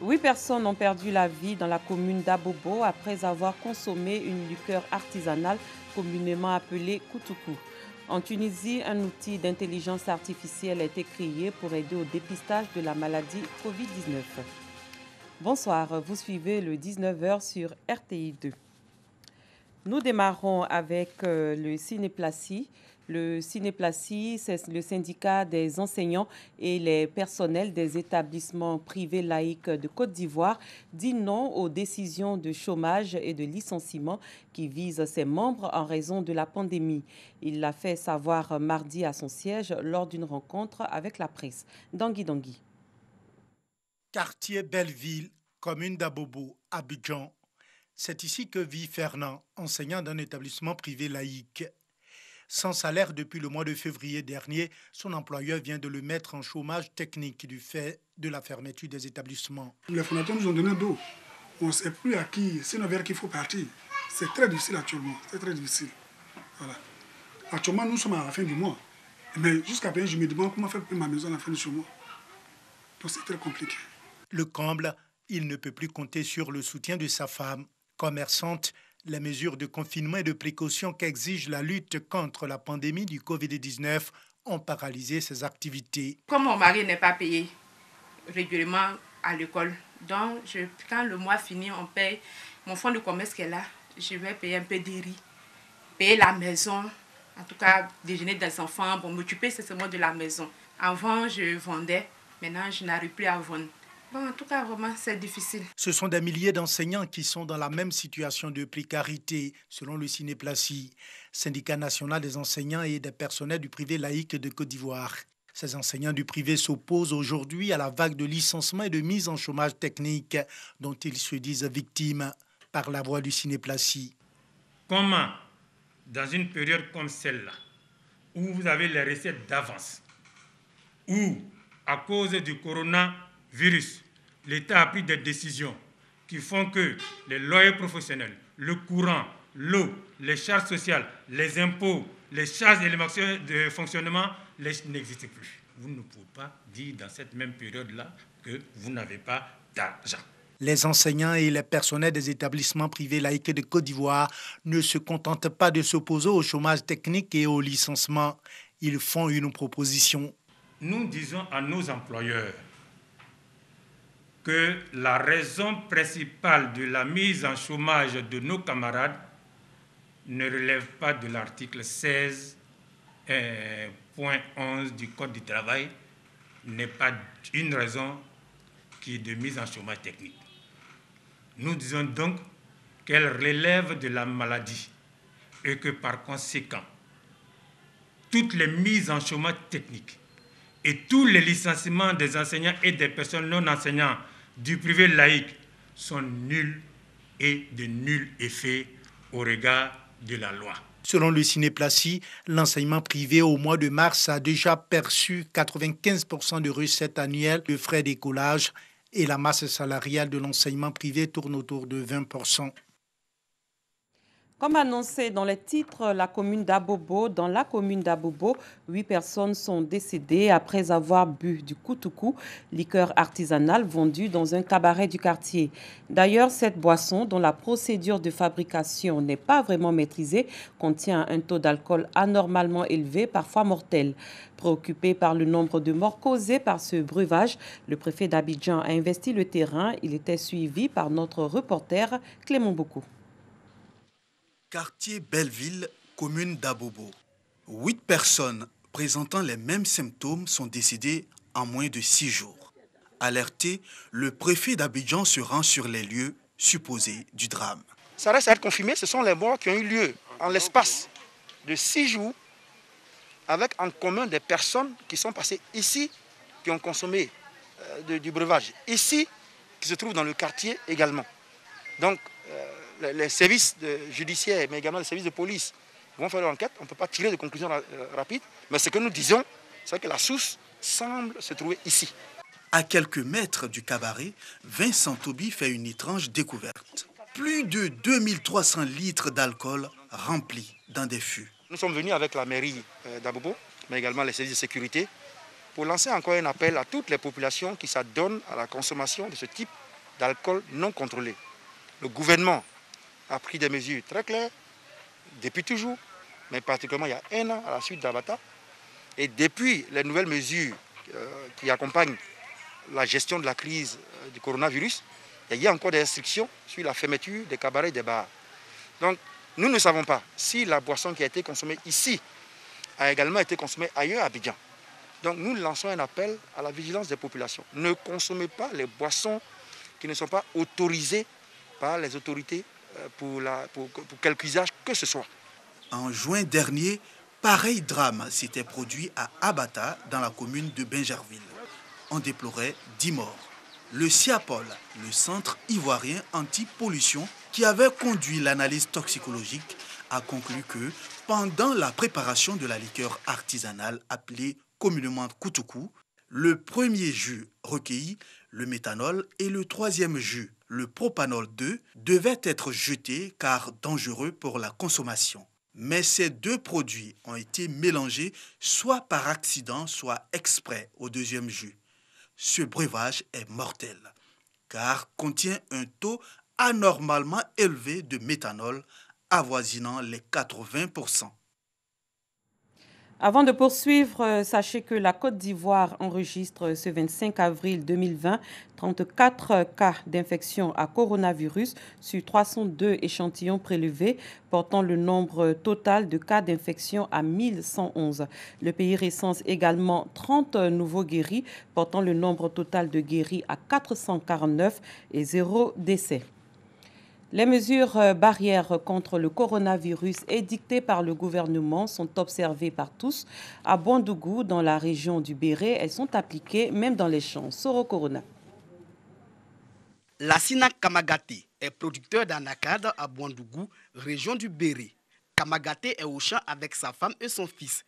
8 personnes ont perdu la vie dans la commune d'Abobo après avoir consommé une liqueur artisanale communément appelée Koutoukou. En Tunisie, un outil d'intelligence artificielle a été créé pour aider au dépistage de la maladie Covid-19. Bonsoir, vous suivez le 19h sur RTI 2. Nous démarrons avec le Cinéplacie. Le Cinéplacie, c'est le syndicat des enseignants et les personnels des établissements privés laïcs de Côte d'Ivoire dit non aux décisions de chômage et de licenciement qui visent ses membres en raison de la pandémie. Il l'a fait savoir mardi à son siège lors d'une rencontre avec la presse. Dangui Dangui. Quartier Belleville, commune d'Abobo, Abidjan. C'est ici que vit Fernand, enseignant d'un établissement privé laïque. Sans salaire depuis le mois de février dernier, son employeur vient de le mettre en chômage technique du fait de la fermeture des établissements. Les fondateurs nous ont donné d'eau. On ne sait plus à qui, c'est vers qui il faut partir. C'est très difficile actuellement, c'est très difficile. Voilà. Actuellement, nous sommes à la fin du mois. Mais jusqu'à présent, je me demande comment faire pour ma maison à la fin de ce mois. Donc c'est très compliqué. Le comble, il ne peut plus compter sur le soutien de sa femme. Commerçante, les mesures de confinement et de précaution qu'exige la lutte contre la pandémie du Covid-19 ont paralysé ses activités. Comme mon mari n'est pas payé régulièrement à l'école, donc quand le mois finit, on paye mon fonds de commerce qui est là. Je vais payer un peu de riz, payer la maison, en tout cas déjeuner des enfants, pour m'occuper seulement de la maison. Avant, je vendais, maintenant je n'arrive plus à vendre. Bon, en tout cas, vraiment, c'est difficile. Ce sont des milliers d'enseignants qui sont dans la même situation de précarité, selon le Cinéplacie, syndicat national des enseignants et des personnels du privé laïque de Côte d'Ivoire. Ces enseignants du privé s'opposent aujourd'hui à la vague de licenciements et de mise en chômage technique dont ils se disent victimes par la voix du Cinéplacie. Comment, dans une période comme celle-là, où vous avez les recettes d'avance, où, à cause du coronavirus, l'État a pris des décisions qui font que les loyers professionnels, le courant, l'eau, les charges sociales, les impôts, les charges et de fonctionnement n'existent plus. Vous ne pouvez pas dire dans cette même période-là que vous n'avez pas d'argent. Les enseignants et les personnels des établissements privés laïques de Côte d'Ivoire ne se contentent pas de s'opposer au chômage technique et au licenciement. Ils font une proposition. Nous disons à nos employeurs que la raison principale de la mise en chômage de nos camarades ne relève pas de l'article 16.11 du Code du travail, n'est pas une raison qui est de mise en chômage technique. Nous disons donc qu'elle relève de la maladie et que par conséquent, toutes les mises en chômage technique et tous les licenciements des enseignants et des personnes non enseignantes du privé laïque sont nuls et de nul effet au regard de la loi. Selon le Cinéplacie, l'enseignement privé au mois de mars a déjà perçu 95% de recettes annuelles de frais d'écolage et la masse salariale de l'enseignement privé tourne autour de 20%. Comme annoncé dans les titres, dans la commune d'Abobo, 8 personnes sont décédées après avoir bu du koutoukou, liqueur artisanale vendue dans un cabaret du quartier. D'ailleurs, cette boisson, dont la procédure de fabrication n'est pas vraiment maîtrisée, contient un taux d'alcool anormalement élevé, parfois mortel. Préoccupé par le nombre de morts causés par ce breuvage, le préfet d'Abidjan a investi le terrain. Il était suivi par notre reporter Clément Bocou. Quartier Belleville, commune d'Abobo. 8 personnes présentant les mêmes symptômes sont décédées en moins de 6 jours. Alerté, le préfet d'Abidjan se rend sur les lieux supposés du drame. Ça reste à être confirmé, ce sont les morts qui ont eu lieu en l'espace de 6 jours avec en commun des personnes qui sont passées ici, qui ont consommé du breuvage. Ici, qui se trouvent dans le quartier également. Donc, les services judiciaires, mais également les services de police vont faire l'enquête. On ne peut pas tirer de conclusions rapides. Mais ce que nous disons, c'est que la source semble se trouver ici. À quelques mètres du cabaret, Vincent Toby fait une étrange découverte. Plus de 2300 litres d'alcool remplis dans des fûts. Nous sommes venus avec la mairie d'Abobo, mais également les services de sécurité, pour lancer encore un appel à toutes les populations qui s'adonnent à la consommation de ce type d'alcool non contrôlés. Le gouvernement a pris des mesures très claires depuis toujours, mais particulièrement il y a un an à la suite d'Abata. Et depuis les nouvelles mesures qui accompagnent la gestion de la crise du coronavirus, il y a encore des restrictions sur la fermeture des cabarets et des bars. Donc nous ne savons pas si la boisson qui a été consommée ici a également été consommée ailleurs à Abidjan. Donc nous lançons un appel à la vigilance des populations. Ne consommez pas les boissons qui ne sont pas autorisées par les autorités pour quelque usage que ce soit. En juin dernier, pareil drame s'était produit à Abata, dans la commune de Bingerville. On déplorait 10 morts. Le CIAPOL, le Centre ivoirien anti-pollution, qui avait conduit l'analyse toxicologique, a conclu que pendant la préparation de la liqueur artisanale appelée communément Koutoukou, le premier jus recueilli, le méthanol, et le troisième jus, le propanol 2, devaient être jetés car dangereux pour la consommation. Mais ces deux produits ont été mélangés soit par accident, soit exprès au deuxième jus. Ce breuvage est mortel car contient un taux anormalement élevé de méthanol avoisinant les 80%. Avant de poursuivre, sachez que la Côte d'Ivoire enregistre ce 25 avril 2020 34 cas d'infection à coronavirus sur 302 échantillons prélevés, portant le nombre total de cas d'infection à 1111. Le pays recense également 30 nouveaux guéris, portant le nombre total de guéris à 449 et 0 décès. Les mesures barrières contre le coronavirus édictées par le gouvernement sont observées par tous. À Bondougou, dans la région du Béré, elles sont appliquées même dans les champs. Soro Corona. Lassina Kamagate est producteur d'anacade à Bondougou, région du Béré. Kamagate est au champ avec sa femme et son fils.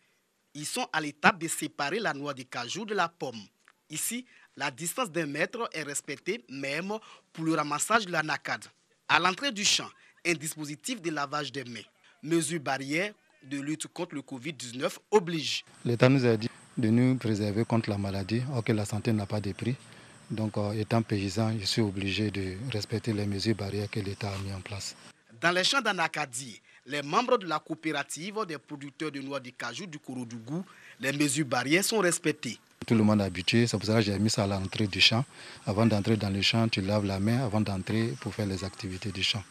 Ils sont à l'étape de séparer la noix de cajou de la pomme. Ici, la distance d'1 mètre est respectée même pour le ramassage de l'anacade. À l'entrée du champ, un dispositif de lavage des mains. Mesures barrières de lutte contre le Covid-19 oblige. L'État nous a dit de nous préserver contre la maladie, or que la santé n'a pas de prix. Donc, étant paysan, je suis obligé de respecter les mesures barrières que l'État a mis en place. Dans les champs d'Anakadi, les membres de la coopérative des producteurs de noix de cajou du Kouroudougou, les mesures barrières sont respectées. Tout le monde est habitué, c'est pour ça que j'ai mis ça à l'entrée du champ. Avant d'entrer dans le champ, tu laves la main avant d'entrer pour faire les activités du champ.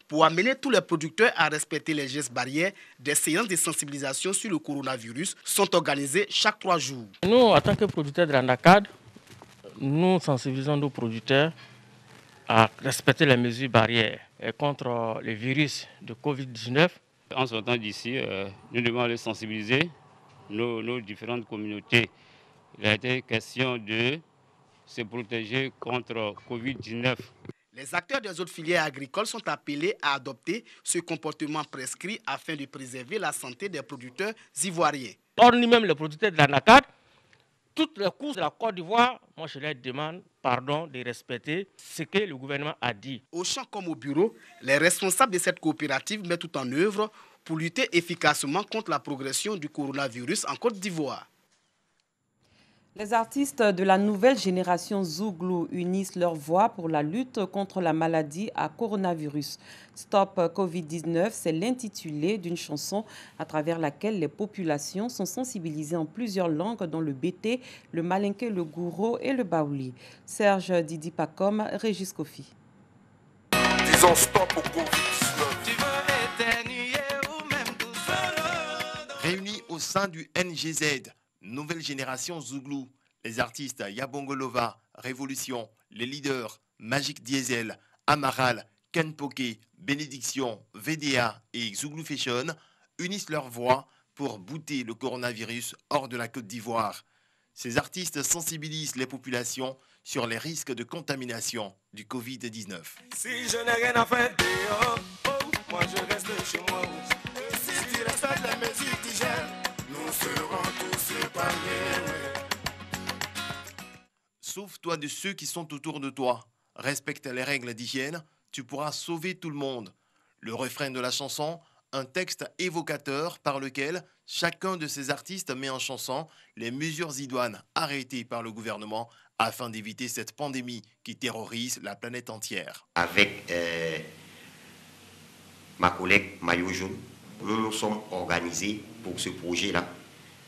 Pour amener tous les producteurs à respecter les gestes barrières, des séances de sensibilisation sur le coronavirus sont organisées chaque 3 jours. Nous, en tant que producteurs de l'anacade, nous sensibilisons nos producteurs à respecter les mesures barrières contre le virus de Covid-19. En sortant d'ici, nous devons aller sensibiliser nos différentes communautés. Il a été question de se protéger contre Covid-19. Les acteurs des autres filières agricoles sont appelés à adopter ce comportement prescrit afin de préserver la santé des producteurs ivoiriens. Or, nous-mêmes, les producteurs de l'anacade, toutes les courses de la Côte d'Ivoire, moi je leur demande pardon de respecter ce que le gouvernement a dit. Au champ comme au bureau, les responsables de cette coopérative mettent tout en œuvre pour lutter efficacement contre la progression du coronavirus en Côte d'Ivoire. Les artistes de la nouvelle génération Zouglou unissent leurs voix pour la lutte contre la maladie à coronavirus. Stop Covid-19, c'est l'intitulé d'une chanson à travers laquelle les populations sont sensibilisées en plusieurs langues, dont le Bété, le Malinké, le Gouro et le Baouli. Serge Didi Pacom, Régis Kofi. Disons stop au Covid-19. Réunis au sein du NGZ, Nouvelle Génération Zouglou, les artistes Yabongolova, Révolution, les leaders Magic Diesel, Amaral, Ken Poké, Bénédiction, VDA et Zouglou Fashion unissent leurs voix pour bouter le coronavirus hors de la Côte d'Ivoire. Ces artistes sensibilisent les populations sur les risques de contamination du Covid-19. Si je n'ai rien à faire dehors, moi je reste chez moi. Si tu respectes les mesures d'hygiène, nous serons tous épargnés. Sauve-toi de ceux qui sont autour de toi. Respecte les règles d'hygiène, tu pourras sauver tout le monde. Le refrain de la chanson, un texte évocateur par lequel Chacun de ces artistes met en chanson les mesures idoines arrêtées par le gouvernement afin d'éviter cette pandémie qui terrorise la planète entière. Avec ma collègue Maillot Jaune, nous nous sommes organisés pour ce projet-là.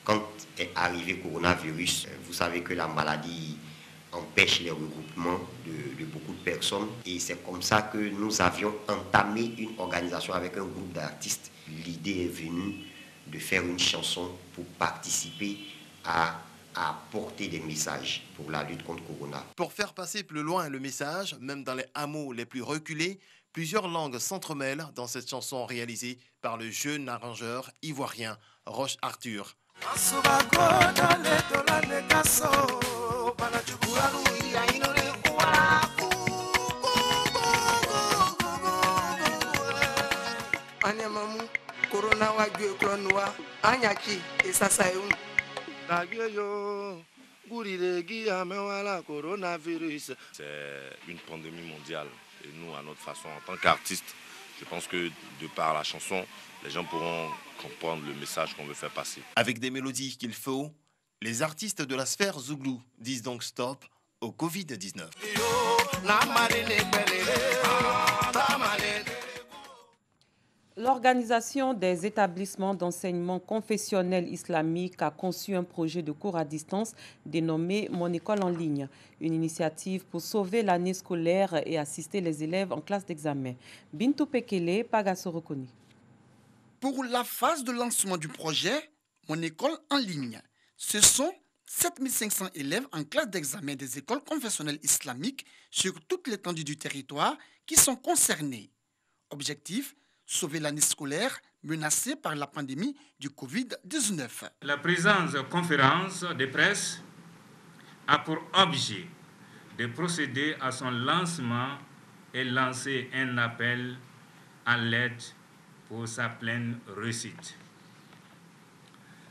Quand est arrivé le coronavirus, vous savez que la maladie empêche les regroupements de beaucoup de personnes. Et c'est comme ça que nous avions entamé une organisation avec un groupe d'artistes. L'idée est venue de faire une chanson pour participer à porter des messages pour la lutte contre le corona. Pour faire passer plus loin le message, même dans les hameaux les plus reculés, plusieurs langues s'entremêlent dans cette chanson réalisée par le jeune arrangeur ivoirien Roche Arthur. C'est une pandémie mondiale et nous, à notre façon, en tant qu'artistes, je pense que de par la chanson, les gens pourront comprendre le message qu'on veut faire passer. Avec des mélodies qu'il faut, les artistes de la sphère Zouglou disent donc stop au Covid-19. L'organisation des établissements d'enseignement confessionnel islamique a conçu un projet de cours à distance dénommé Mon école en ligne, une initiative pour sauver l'année scolaire et assister les élèves en classe d'examen. Bintou Pekele, Pagaso Rekoni. Pour la phase de lancement du projet Mon école en ligne, ce sont 7500 élèves en classe d'examen des écoles confessionnelles islamiques sur toute l'étendue du territoire qui sont concernés. Objectif: sauver l'année scolaire menacée par la pandémie du Covid-19. La présente conférence de presse a pour objet de procéder à son lancement et lancer un appel à l'aide pour sa pleine réussite.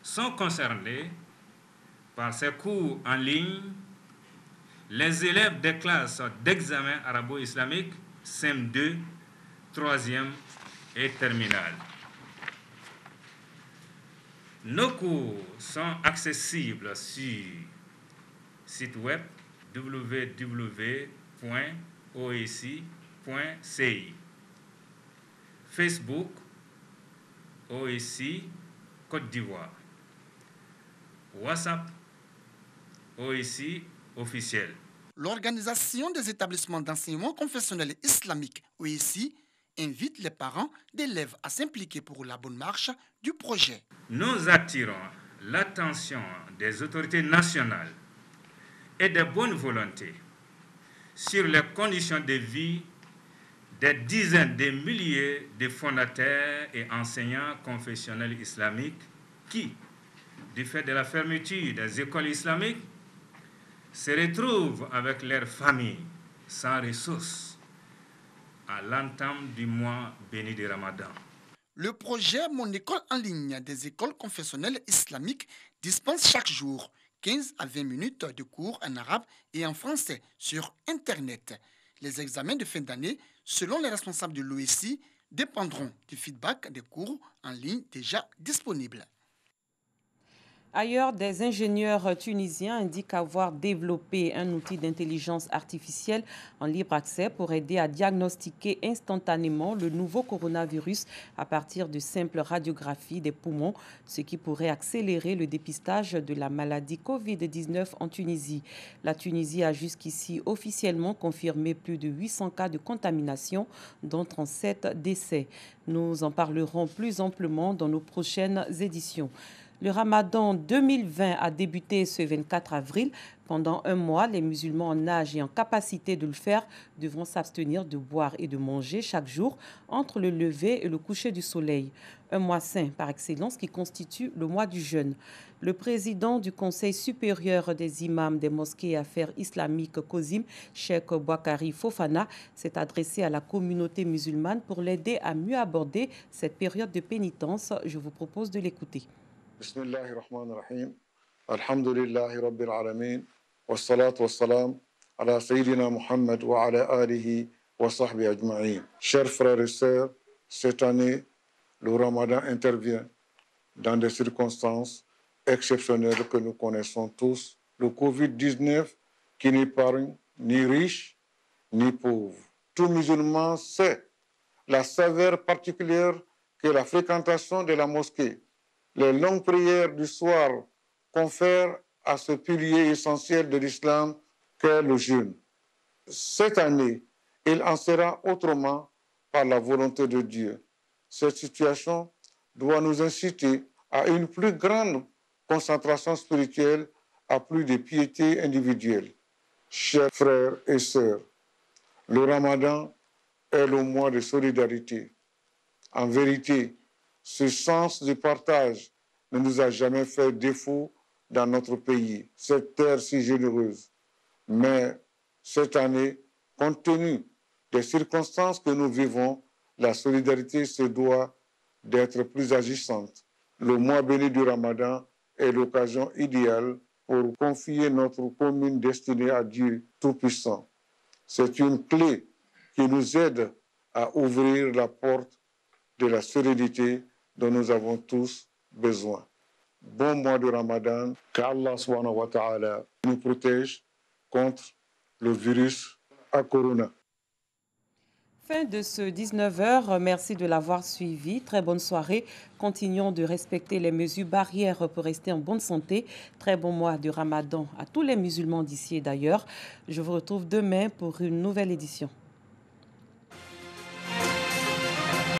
Sont concernés par ces cours en ligne les élèves des classes d'examen arabo-islamique CM2, 3e et terminale. Nos cours sont accessibles sur site web www.oeci.ci, Facebook OEC Côte d'Ivoire, WhatsApp OEC officiel. L'Organisation des établissements d'enseignement confessionnel islamique OEC invite les parents d'élèves à s'impliquer pour la bonne marche du projet. Nous attirons l'attention des autorités nationales et des bonnes volontés sur les conditions de vie des dizaines de milliers de fondateurs et enseignants confessionnels islamiques qui, du fait de la fermeture des écoles islamiques, se retrouvent avec leurs familles sans ressources à l'entame du mois béni de Ramadan. Le projet Mon école en ligne des écoles confessionnelles islamiques dispense chaque jour 15 à 20 minutes de cours en arabe et en français sur Internet. Les examens de fin d'année, selon les responsables de l'OEC, dépendront du feedback des cours en ligne déjà disponibles. Ailleurs, des ingénieurs tunisiens indiquent avoir développé un outil d'intelligence artificielle en libre accès pour aider à diagnostiquer instantanément le nouveau coronavirus à partir de simples radiographies des poumons, ce qui pourrait accélérer le dépistage de la maladie Covid-19 en Tunisie. La Tunisie a jusqu'ici officiellement confirmé plus de 800 cas de contamination, dont 37 décès. Nous en parlerons plus amplement dans nos prochaines éditions. Le Ramadan 2020 a débuté ce 24 avril. Pendant un mois, les musulmans en âge et en capacité de le faire devront s'abstenir de boire et de manger chaque jour entre le lever et le coucher du soleil. Un mois saint par excellence qui constitue le mois du jeûne. Le président du Conseil supérieur des imams des mosquées et affaires islamiques COSIM, Cheikh Bouakari Fofana, s'est adressé à la communauté musulmane pour l'aider à mieux aborder cette période de pénitence. Je vous propose de l'écouter. بسم الله الرحمن الرحيم الحمد لله رب العالمين والصلاة والسلام على سيدنا محمد وعلى آله وصحبه أجمعين. Chers frères et sœurs, cette année, le Ramadan intervient dans des circonstances exceptionnelles que nous connaissons tous. Le Covid-19 qui n'épargne ni riches ni pauvres. Tout musulman sait la saveur particulière que la fréquentation de la mosquée, les longues prières du soir confèrent à ce pilier essentiel de l'islam qu'est le jeûne. Cette année, il en sera autrement par la volonté de Dieu. Cette situation doit nous inciter à une plus grande concentration spirituelle, à plus de piété individuelle. Chers frères et sœurs, le Ramadan est le mois de solidarité. En vérité, ce sens du partage ne nous a jamais fait défaut dans notre pays, cette terre si généreuse. Mais cette année, compte tenu des circonstances que nous vivons, la solidarité se doit d'être plus agissante. Le mois béni du Ramadan est l'occasion idéale pour confier notre commune destinée à Dieu Tout-Puissant. C'est une clé qui nous aide à ouvrir la porte de la sérénité dont nous avons tous besoin. Bon mois de Ramadan, qu'Allah subhanahu wa ta'ala nous protège contre le virus à corona. Fin de ce 19h, merci de l'avoir suivi. Très bonne soirée. Continuons de respecter les mesures barrières pour rester en bonne santé. Très bon mois de Ramadan à tous les musulmans d'ici et d'ailleurs. Je vous retrouve demain pour une nouvelle édition.